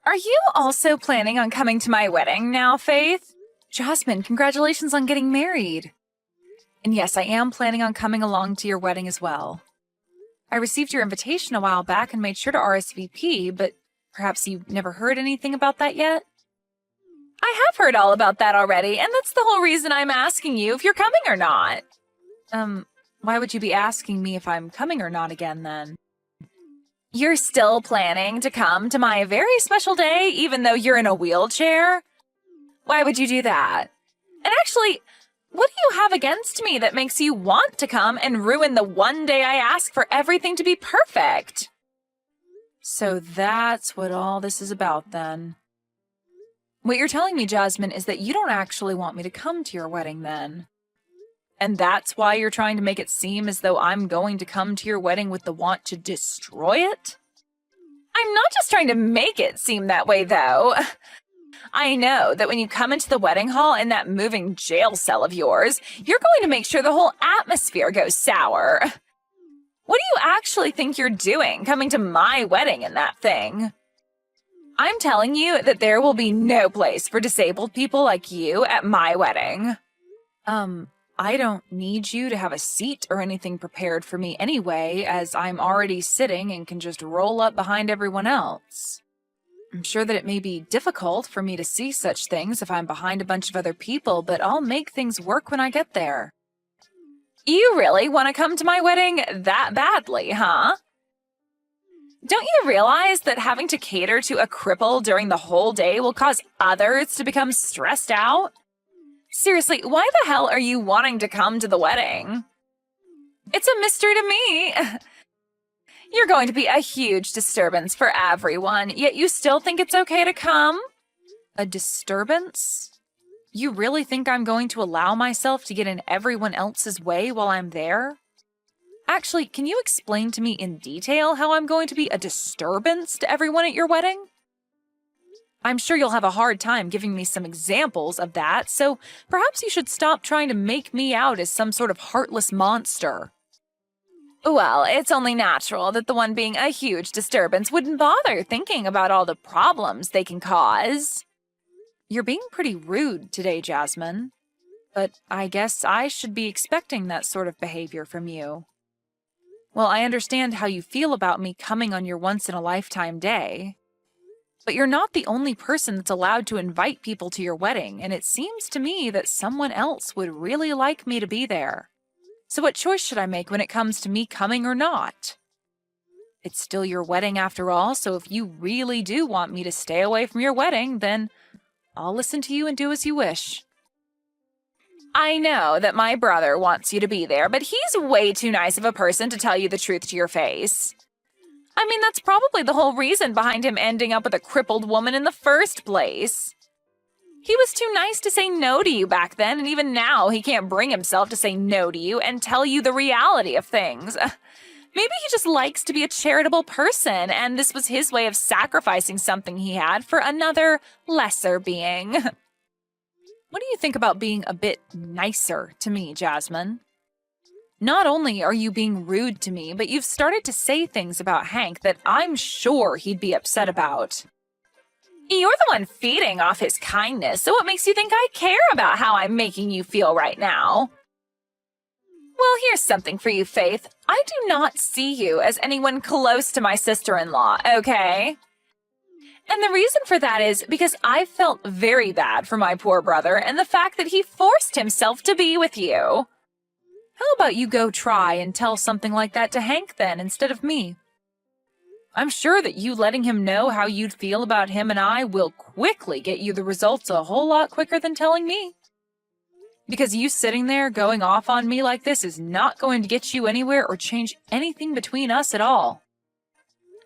Are you also planning on coming to my wedding now, Faith? Jasmine, congratulations on getting married. And yes, I am planning on coming along to your wedding as well. I received your invitation a while back and made sure to RSVP, but perhaps you never heard anything about that yet? I have heard all about that already, and that's the whole reason I'm asking you if you're coming or not. Why would you be asking me if I'm coming or not again, then? You're still planning to come to my very special day, even though you're in a wheelchair? Why would you do that? And actually, what do you have against me that makes you want to come and ruin the one day I ask for everything to be perfect? So that's what all this is about, then. What you're telling me, Jasmine, is that you don't actually want me to come to your wedding, then. And that's why you're trying to make it seem as though I'm going to come to your wedding with the want to destroy it? I'm not just trying to make it seem that way, though. I know that when you come into the wedding hall in that moving jail cell of yours, you're going to make sure the whole atmosphere goes sour. What do you actually think you're doing coming to my wedding in that thing? I'm telling you that there will be no place for disabled people like you at my wedding. I don't need you to have a seat or anything prepared for me anyway, as I'm already sitting and can just roll up behind everyone else. I'm sure that it may be difficult for me to see such things if I'm behind a bunch of other people, but I'll make things work when I get there. You really want to come to my wedding that badly, huh? Don't you realize that having to cater to a cripple during the whole day will cause others to become stressed out? Seriously, why the hell are you wanting to come to the wedding? It's a mystery to me. You're going to be a huge disturbance for everyone, yet you still think it's okay to come? A disturbance? You really think I'm going to allow myself to get in everyone else's way while I'm there? Actually, can you explain to me in detail how I'm going to be a disturbance to everyone at your wedding? I'm sure you'll have a hard time giving me some examples of that, so perhaps you should stop trying to make me out as some sort of heartless monster. Well, it's only natural that the one being a huge disturbance wouldn't bother thinking about all the problems they can cause. You're being pretty rude today, Jasmine. But I guess I should be expecting that sort of behavior from you. Well, I understand how you feel about me coming on your once-in-a-lifetime day. But you're not the only person that's allowed to invite people to your wedding, and it seems to me that someone else would really like me to be there. So what choice should I make when it comes to me coming or not? It's still your wedding after all, so if you really do want me to stay away from your wedding, then I'll listen to you and do as you wish. I know that my brother wants you to be there, but he's way too nice of a person to tell you the truth to your face. I mean, that's probably the whole reason behind him ending up with a crippled woman in the first place. He was too nice to say no to you back then, and even now he can't bring himself to say no to you and tell you the reality of things. Maybe he just likes to be a charitable person, and this was his way of sacrificing something he had for another, lesser being. What do you think about being a bit nicer to me, Jasmine? Not only are you being rude to me, but you've started to say things about Hank that I'm sure he'd be upset about. You're the one feeding off his kindness, so what makes you think I care about how I'm making you feel right now? Well, here's something for you, Faith. I do not see you as anyone close to my sister-in-law, okay? And the reason for that is because I felt very bad for my poor brother and the fact that he forced himself to be with you. How about you go try and tell something like that to Hank then, instead of me? I'm sure that you letting him know how you'd feel about him and I will quickly get you the results a whole lot quicker than telling me. Because you sitting there going off on me like this is not going to get you anywhere or change anything between us at all.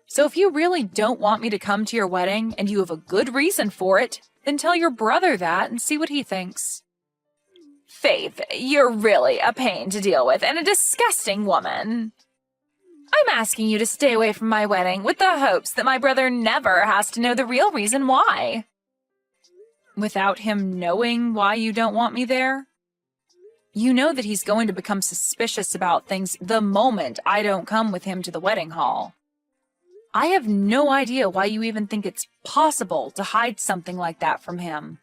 So if you really don't want me to come to your wedding and you have a good reason for it, then tell your brother that and see what he thinks. Faith, you're really a pain to deal with and a disgusting woman. I'm asking you to stay away from my wedding with the hopes that my brother never has to know the real reason why. Without him knowing why you don't want me there? You know that he's going to become suspicious about things the moment I don't come with him to the wedding hall. I have no idea why you even think it's possible to hide something like that from him.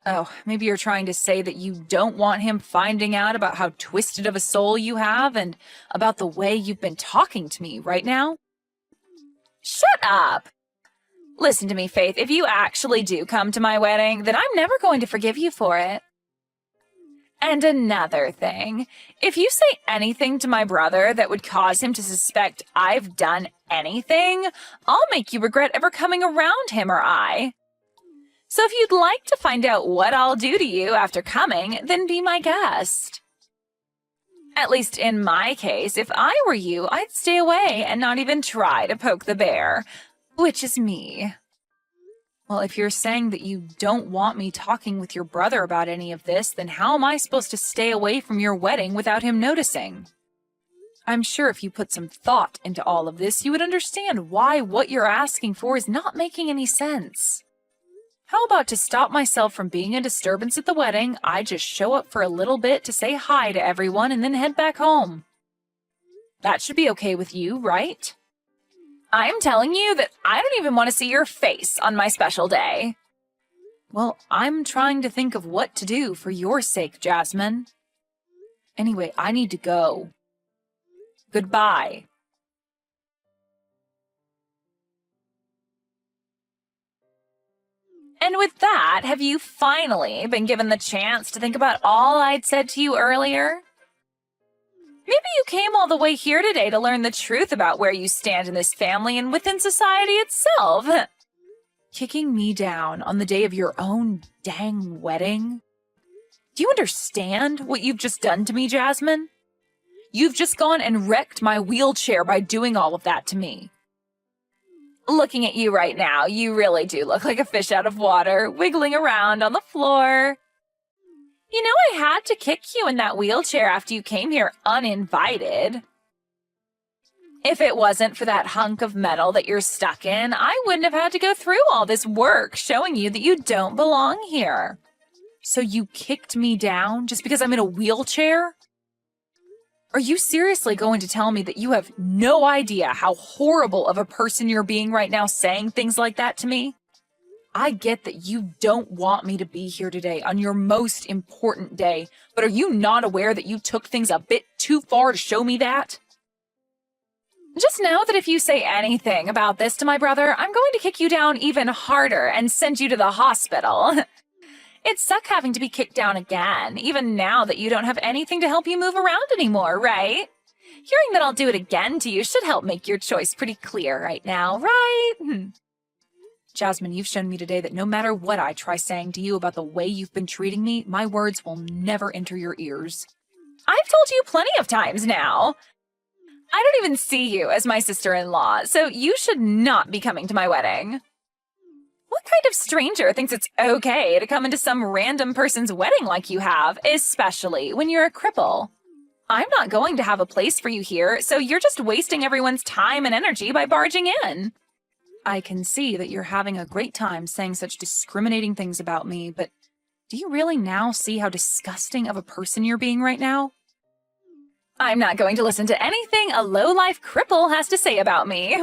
Oh, maybe you're trying to say that you don't want him finding out about how twisted of a soul you have and about the way you've been talking to me right now? Shut up! Listen to me, Faith, if you actually do come to my wedding, then I'm never going to forgive you for it. And another thing, if you say anything to my brother that would cause him to suspect I've done anything, I'll make you regret ever coming around him or I. So if you'd like to find out what I'll do to you after coming, then be my guest. At least in my case, if I were you, I'd stay away and not even try to poke the bear, which is me. Well, if you're saying that you don't want me talking with your brother about any of this, then how am I supposed to stay away from your wedding without him noticing? I'm sure if you put some thought into all of this, you would understand why what you're asking for is not making any sense. How about to stop myself from being a disturbance at the wedding, I just show up for a little bit to say hi to everyone and then head back home? That should be okay with you, right? I'm telling you that I don't even want to see your face on my special day. Well, I'm trying to think of what to do for your sake, Jasmine. Anyway, I need to go. Goodbye. And with that, have you finally been given the chance to think about all I'd said to you earlier? Maybe you came all the way here today to learn the truth about where you stand in this family and within society itself. Kicking me down on the day of your own dang wedding? Do you understand what you've just done to me, Jasmine? You've just gone and wrecked my wheelchair by doing all of that to me. Looking at you right now, you really do look like a fish out of water, wiggling around on the floor. You know, I had to kick you in that wheelchair after you came here uninvited. If it wasn't for that hunk of metal that you're stuck in, I wouldn't have had to go through all this work showing you that you don't belong here. So you kicked me down just because I'm in a wheelchair? Are you seriously going to tell me that you have no idea how horrible of a person you're being right now saying things like that to me? I get that you don't want me to be here today on your most important day, but are you not aware that you took things a bit too far to show me that? Just know that if you say anything about this to my brother, I'm going to kick you down even harder and send you to the hospital. It'd suck having to be kicked down again, even now that you don't have anything to help you move around anymore, right? Hearing that I'll do it again to you should help make your choice pretty clear right now, right? Jasmine, you've shown me today that no matter what I try saying to you about the way you've been treating me, my words will never enter your ears. I've told you plenty of times now. I don't even see you as my sister-in-law, so you should not be coming to my wedding. What kind of stranger thinks it's okay to come into some random person's wedding like you have, especially when you're a cripple? I'm not going to have a place for you here, so you're just wasting everyone's time and energy by barging in. I can see that you're having a great time saying such discriminating things about me, but do you really now see how disgusting of a person you're being right now? I'm not going to listen to anything a low-life cripple has to say about me.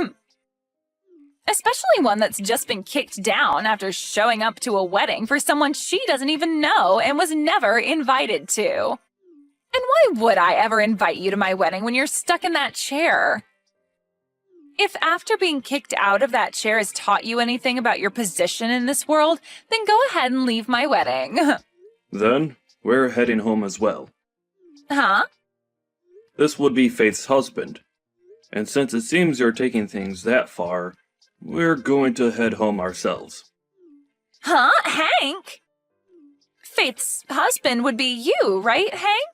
Especially one that's just been kicked down after showing up to a wedding for someone she doesn't even know and was never invited to. And why would I ever invite you to my wedding when you're stuck in that chair? If after being kicked out of that chair has taught you anything about your position in this world, then go ahead and leave my wedding. Then, we're heading home as well. Huh? This would be Faith's husband. And since it seems you're taking things that far, we're going to head home ourselves. Huh? Hank? Faith's husband would be you, right, Hank?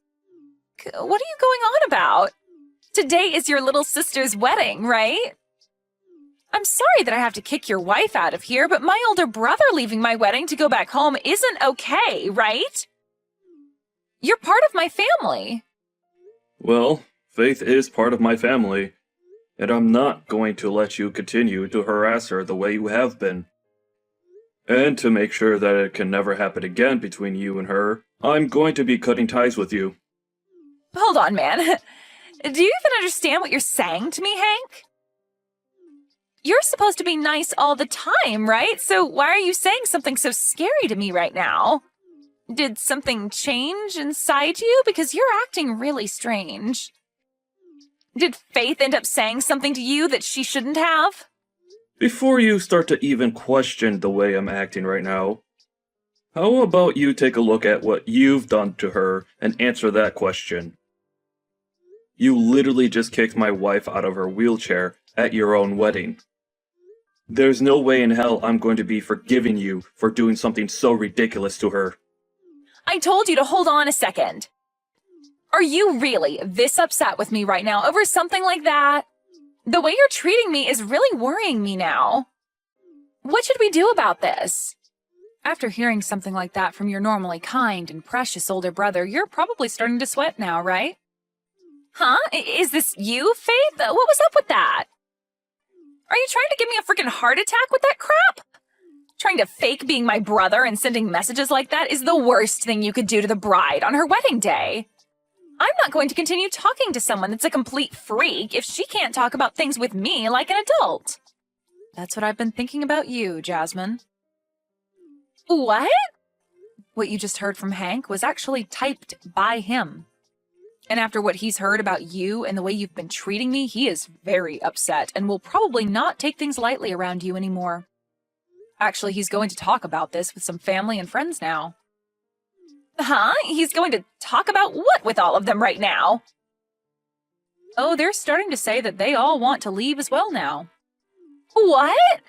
What are you going on about? Today is your little sister's wedding, right? I'm sorry that I have to kick your wife out of here, but my older brother leaving my wedding to go back home isn't okay, right? You're part of my family. Well, Faith is part of my family, and I'm not going to let you continue to harass her the way you have been. And to make sure that it can never happen again between you and her, I'm going to be cutting ties with you. Hold on, man. Do you even understand what you're saying to me, Hank? You're supposed to be nice all the time, right? So why are you saying something so scary to me right now? Did something change inside you? Because you're acting really strange. Did Faith end up saying something to you that she shouldn't have? Before you start to even question the way I'm acting right now, how about you take a look at what you've done to her and answer that question? You literally just kicked my wife out of her wheelchair at your own wedding. There's no way in hell I'm going to be forgiving you for doing something so ridiculous to her. I told you to hold on a second. Are you really this upset with me right now over something like that? The way you're treating me is really worrying me now. What should we do about this? After hearing something like that from your normally kind and precious older brother, you're probably starting to sweat now, right? Huh? Is this you, Faith? What was up with that? Are you trying to give me a freaking heart attack with that crap? Trying to fake being my brother and sending messages like that is the worst thing you could do to the bride on her wedding day. I'm not going to continue talking to someone that's a complete freak if she can't talk about things with me like an adult. That's what I've been thinking about you, Jasmine. What? What you just heard from Hank was actually typed by him. And after what he's heard about you and the way you've been treating me, he is very upset and will probably not take things lightly around you anymore. Actually, he's going to talk about this with some family and friends now. Huh? He's going to talk about what with all of them right now? Oh, they're starting to say that they all want to leave as well now. What?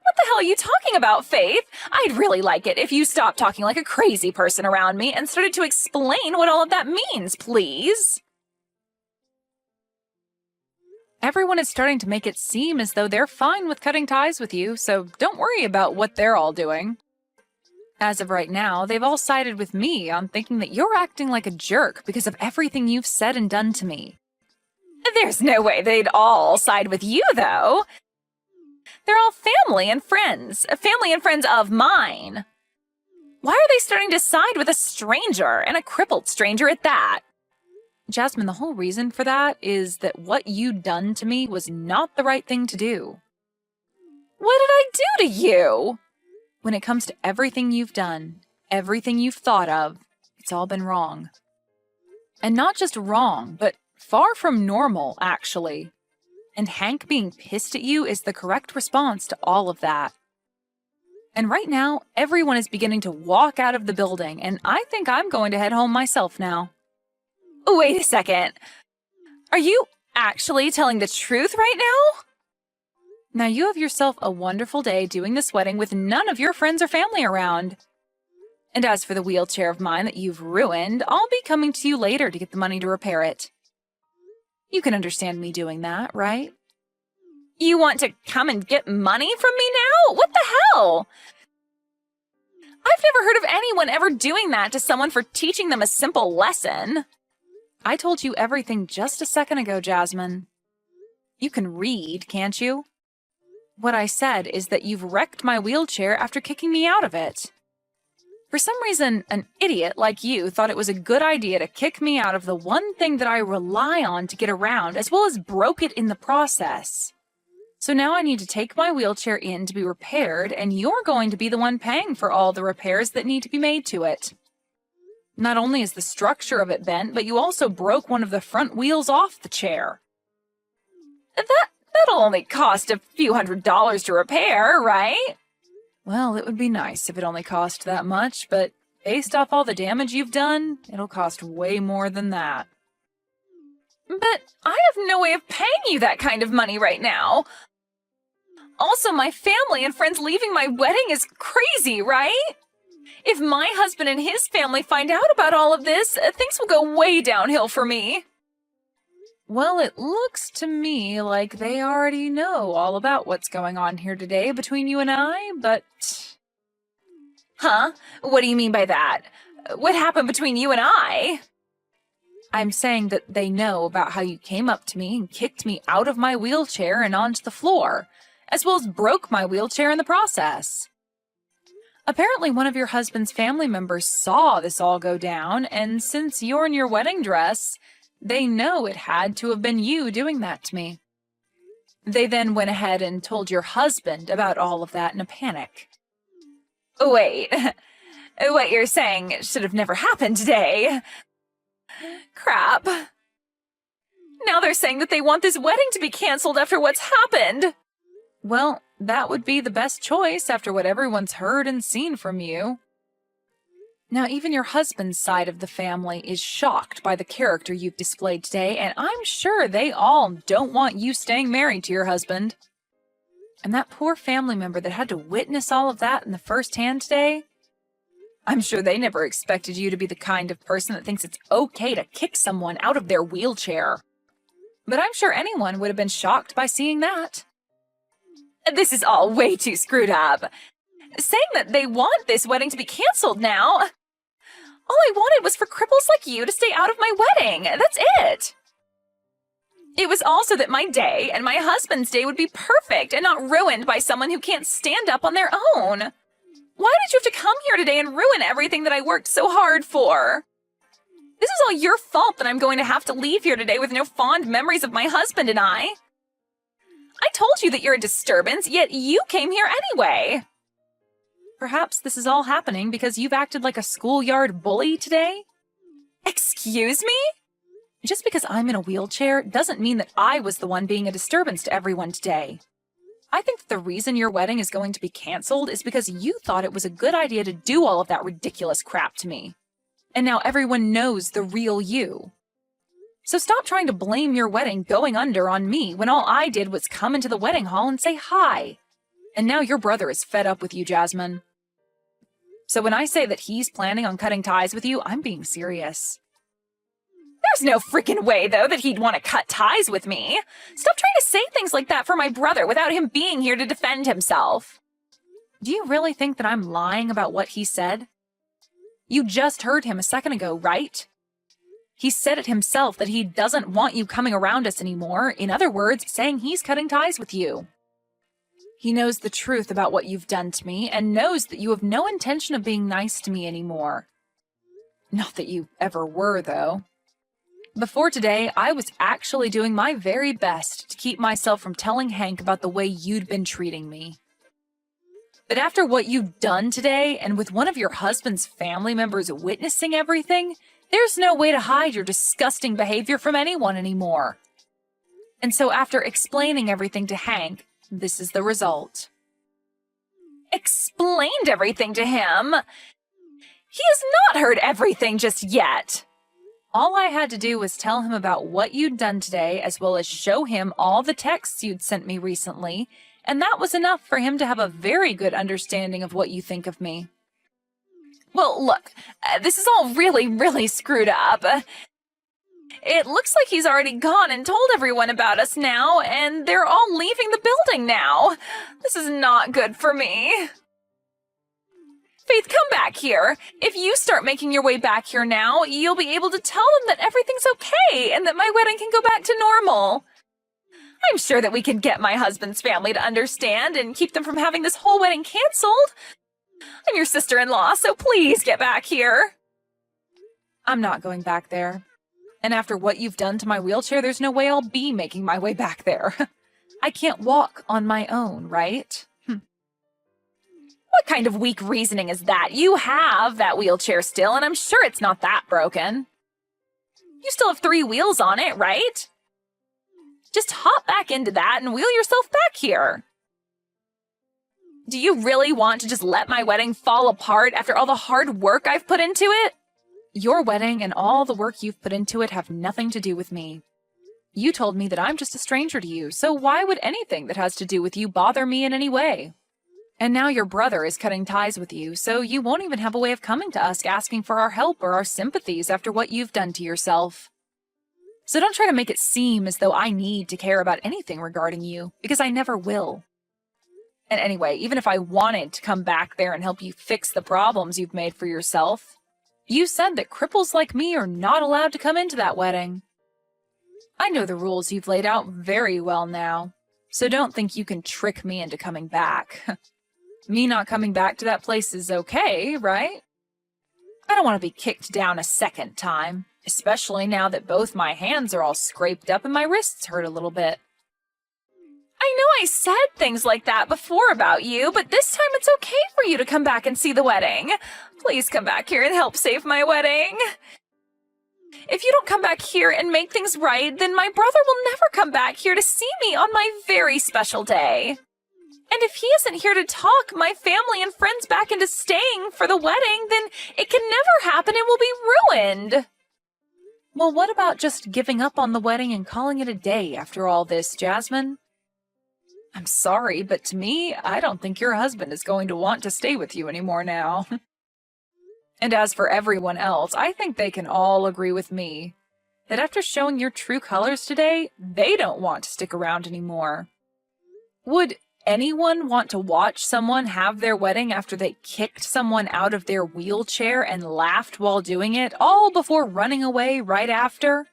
What the hell are you talking about, Faith? I'd really like it if you stopped talking like a crazy person around me and started to explain what all of that means, please. Everyone is starting to make it seem as though they're fine with cutting ties with you, so don't worry about what they're all doing. As of right now, they've all sided with me on thinking that you're acting like a jerk because of everything you've said and done to me. There's no way they'd all side with you, though. They're all family and friends of mine. Why are they starting to side with a stranger, and a crippled stranger at that? Jasmine, the whole reason for that is that what you'd done to me was not the right thing to do. What did I do to you? When it comes to everything you've done, everything you've thought of, it's all been wrong. And not just wrong, but far from normal, actually. And Hank being pissed at you is the correct response to all of that. And right now, everyone is beginning to walk out of the building, and I think I'm going to head home myself now. Wait a second. Are you actually telling the truth right now? Now you have yourself a wonderful day doing this wedding with none of your friends or family around. And as for the wheelchair of mine that you've ruined, I'll be coming to you later to get the money to repair it. You can understand me doing that, right? You want to come and get money from me now? What the hell? I've never heard of anyone ever doing that to someone for teaching them a simple lesson. I told you everything just a second ago, Jasmine. You can read, can't you? What I said is that you've wrecked my wheelchair after kicking me out of it. For some reason, an idiot like you thought it was a good idea to kick me out of the one thing that I rely on to get around, as well as broke it in the process. So now I need to take my wheelchair in to be repaired, and you're going to be the one paying for all the repairs that need to be made to it. Not only is the structure of it bent, but you also broke one of the front wheels off the chair. That'll only cost a few $100s to repair, right? Well, it would be nice if it only cost that much, but based off all the damage you've done, it'll cost way more than that. But I have no way of paying you that kind of money right now. Also, my family and friends leaving my wedding is crazy, right? If my husband and his family find out about all of this, things will go way downhill for me. Well, it looks to me like they already know all about what's going on here today between you and I, but... Huh? What do you mean by that? What happened between you and I? I'm saying that they know about how you came up to me and kicked me out of my wheelchair and onto the floor, as well as broke my wheelchair in the process. Apparently one of your husband's family members saw this all go down, and since you're in your wedding dress, they know it had to have been you doing that to me. They then went ahead and told your husband about all of that in a panic. Wait, what you're saying should have never happened today. Crap. Now they're saying that they want this wedding to be canceled after what's happened. Well, that would be the best choice after what everyone's heard and seen from you. Now, even your husband's side of the family is shocked by the character you've displayed today, and I'm sure they all don't want you staying married to your husband. And that poor family member that had to witness all of that in the first hand today, I'm sure they never expected you to be the kind of person that thinks it's okay to kick someone out of their wheelchair. But I'm sure anyone would have been shocked by seeing that. This is all way too screwed up. Saying that they want this wedding to be canceled now. All I wanted was for cripples like you to stay out of my wedding. That's it. It was also that my day and my husband's day would be perfect and not ruined by someone who can't stand up on their own. Why did you have to come here today and ruin everything that I worked so hard for? This is all your fault that I'm going to have to leave here today with no fond memories of my husband and I. I told you that you're a disturbance, yet you came here anyway. Perhaps this is all happening because you've acted like a schoolyard bully today? Excuse me? Just because I'm in a wheelchair doesn't mean that I was the one being a disturbance to everyone today. I think that the reason your wedding is going to be canceled is because you thought it was a good idea to do all of that ridiculous crap to me. And now everyone knows the real you. So stop trying to blame your wedding going under on me when all I did was come into the wedding hall and say hi. And now your brother is fed up with you, Jasmine. So when I say that he's planning on cutting ties with you, I'm being serious. There's no freaking way, though, that he'd want to cut ties with me. Stop trying to say things like that for my brother without him being here to defend himself. Do you really think that I'm lying about what he said? You just heard him a second ago, right? He said it himself that he doesn't want you coming around us anymore. In other words, saying he's cutting ties with you. He knows the truth about what you've done to me and knows that you have no intention of being nice to me anymore. Not that you ever were, though. Before today, I was actually doing my very best to keep myself from telling Hank about the way you'd been treating me. But after what you've done today, and with one of your husband's family members witnessing everything, there's no way to hide your disgusting behavior from anyone anymore. And so after explaining everything to Hank, this is the result. Explained everything to him? He has not heard everything just yet. All I had to do was tell him about what you'd done today, as well as show him all the texts you'd sent me recently, and that was enough for him to have a very good understanding of what you think of me. Well, look, this is all really, really screwed up. It looks like he's already gone and told everyone about us now, and they're all leaving the building now. This is not good for me. Faith, come back here. If you start making your way back here now, you'll be able to tell them that everything's okay and that my wedding can go back to normal. I'm sure that we can get my husband's family to understand and keep them from having this whole wedding canceled. I'm your sister-in-law, so please get back here. I'm not going back there. And after what you've done to my wheelchair, there's no way I'll be making my way back there. I can't walk on my own, right? What kind of weak reasoning is that? You have that wheelchair still, and I'm sure it's not that broken. You still have 3 wheels on it, right? Just hop back into that and wheel yourself back here. Do you really want to just let my wedding fall apart after all the hard work I've put into it? Your wedding and all the work you've put into it have nothing to do with me. You told me that I'm just a stranger to you, so why would anything that has to do with you bother me in any way? And now your brother is cutting ties with you, so you won't even have a way of coming to us asking for our help or our sympathies after what you've done to yourself. So don't try to make it seem as though I need to care about anything regarding you, because I never will. And anyway, even if I wanted to come back there and help you fix the problems you've made for yourself, you said that cripples like me are not allowed to come into that wedding. I know the rules you've laid out very well now, so don't think you can trick me into coming back. Me not coming back to that place is okay, right? I don't want to be kicked down a second time, especially now that both my hands are all scraped up and my wrists hurt a little bit. I know I said things like that before about you, but this time it's okay for you to come back and see the wedding. Please come back here and help save my wedding. If you don't come back here and make things right, then my brother will never come back here to see me on my very special day. And if he isn't here to talk my family and friends back into staying for the wedding, then it can never happen and will be ruined. Well, what about just giving up on the wedding and calling it a day after all this, Jasmine? I'm sorry, but to me, I don't think your husband is going to want to stay with you anymore now. And as for everyone else, I think they can all agree with me that after showing your true colors today, they don't want to stick around anymore. Would anyone want to watch someone have their wedding after they kicked someone out of their wheelchair and laughed while doing it, all before running away right after?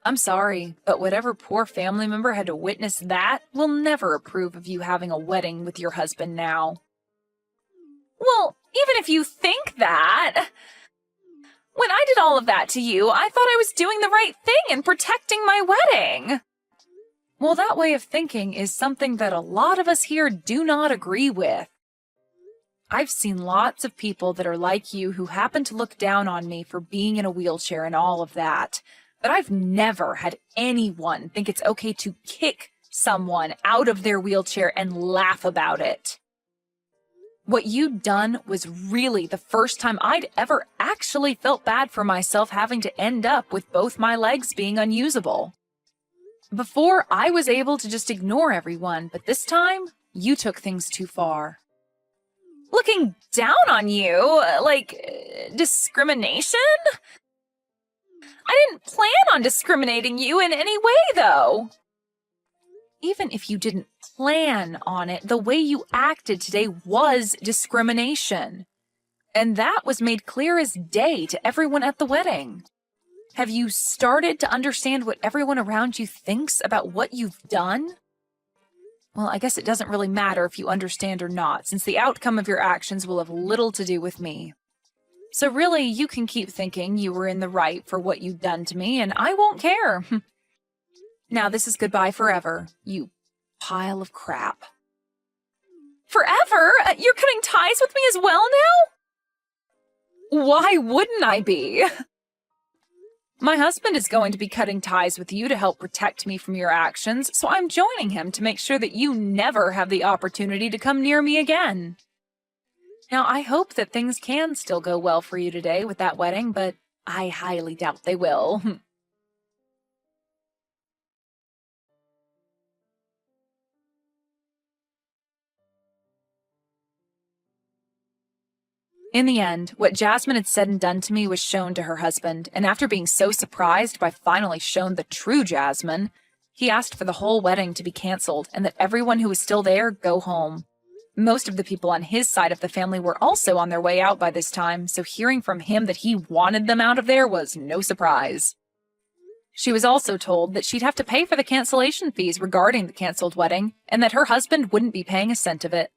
I'm sorry, but whatever poor family member had to witness that will never approve of you having a wedding with your husband now. Well, even if you think that, when I did all of that to you, I thought I was doing the right thing and protecting my wedding. Well, that way of thinking is something that a lot of us here do not agree with. I've seen lots of people that are like you who happen to look down on me for being in a wheelchair and all of that. But I've never had anyone think it's okay to kick someone out of their wheelchair and laugh about it. What you'd done was really the first time I'd ever actually felt bad for myself having to end up with both my legs being unusable. Before, I was able to just ignore everyone, but this time, you took things too far. Looking down on you? Discrimination? I didn't plan on discriminating you in any way, though. Even if you didn't plan on it, the way you acted today was discrimination. And that was made clear as day to everyone at the wedding. Have you started to understand what everyone around you thinks about what you've done? Well, I guess it doesn't really matter if you understand or not, since the outcome of your actions will have little to do with me. So really, you can keep thinking you were in the right for what you've done to me, and I won't care. Now this is goodbye forever, you pile of crap. Forever? You're cutting ties with me as well now? Why wouldn't I be? My husband is going to be cutting ties with you to help protect me from your actions, so I'm joining him to make sure that you never have the opportunity to come near me again. Now, I hope that things can still go well for you today with that wedding, but I highly doubt they will. In the end, what Jasmine had said and done to me was shown to her husband, and after being so surprised by finally shown the true Jasmine, he asked for the whole wedding to be canceled and that everyone who was still there go home. Most of the people on his side of the family were also on their way out by this time, so hearing from him that he wanted them out of there was no surprise. She was also told that she'd have to pay for the cancellation fees regarding the canceled wedding, and that her husband wouldn't be paying a cent of it.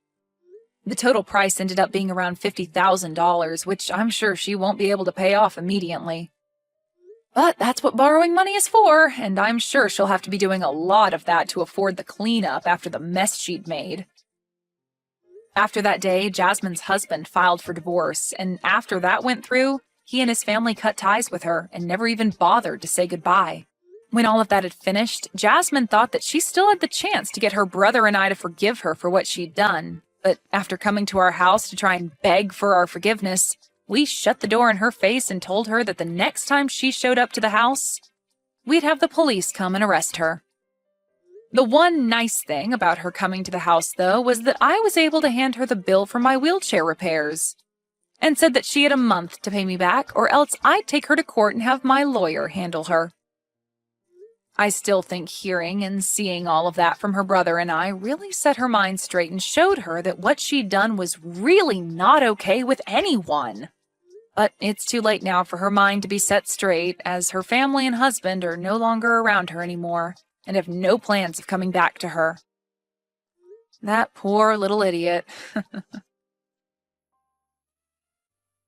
The total price ended up being around $50,000, which I'm sure she won't be able to pay off immediately. But that's what borrowing money is for, and I'm sure she'll have to be doing a lot of that to afford the cleanup after the mess she'd made. After that day, Jasmine's husband filed for divorce, and after that went through, he and his family cut ties with her and never even bothered to say goodbye. When all of that had finished, Jasmine thought that she still had the chance to get her brother and I to forgive her for what she'd done. But after coming to our house to try and beg for our forgiveness, we shut the door in her face and told her that the next time she showed up to the house, we'd have the police come and arrest her. The one nice thing about her coming to the house, though, was that I was able to hand her the bill for my wheelchair repairs, and said that she had a month to pay me back, or else I'd take her to court and have my lawyer handle her. I still think hearing and seeing all of that from her brother and I really set her mind straight and showed her that what she'd done was really not okay with anyone. But it's too late now for her mind to be set straight, as her family and husband are no longer around her anymore and have no plans of coming back to her. That poor little idiot.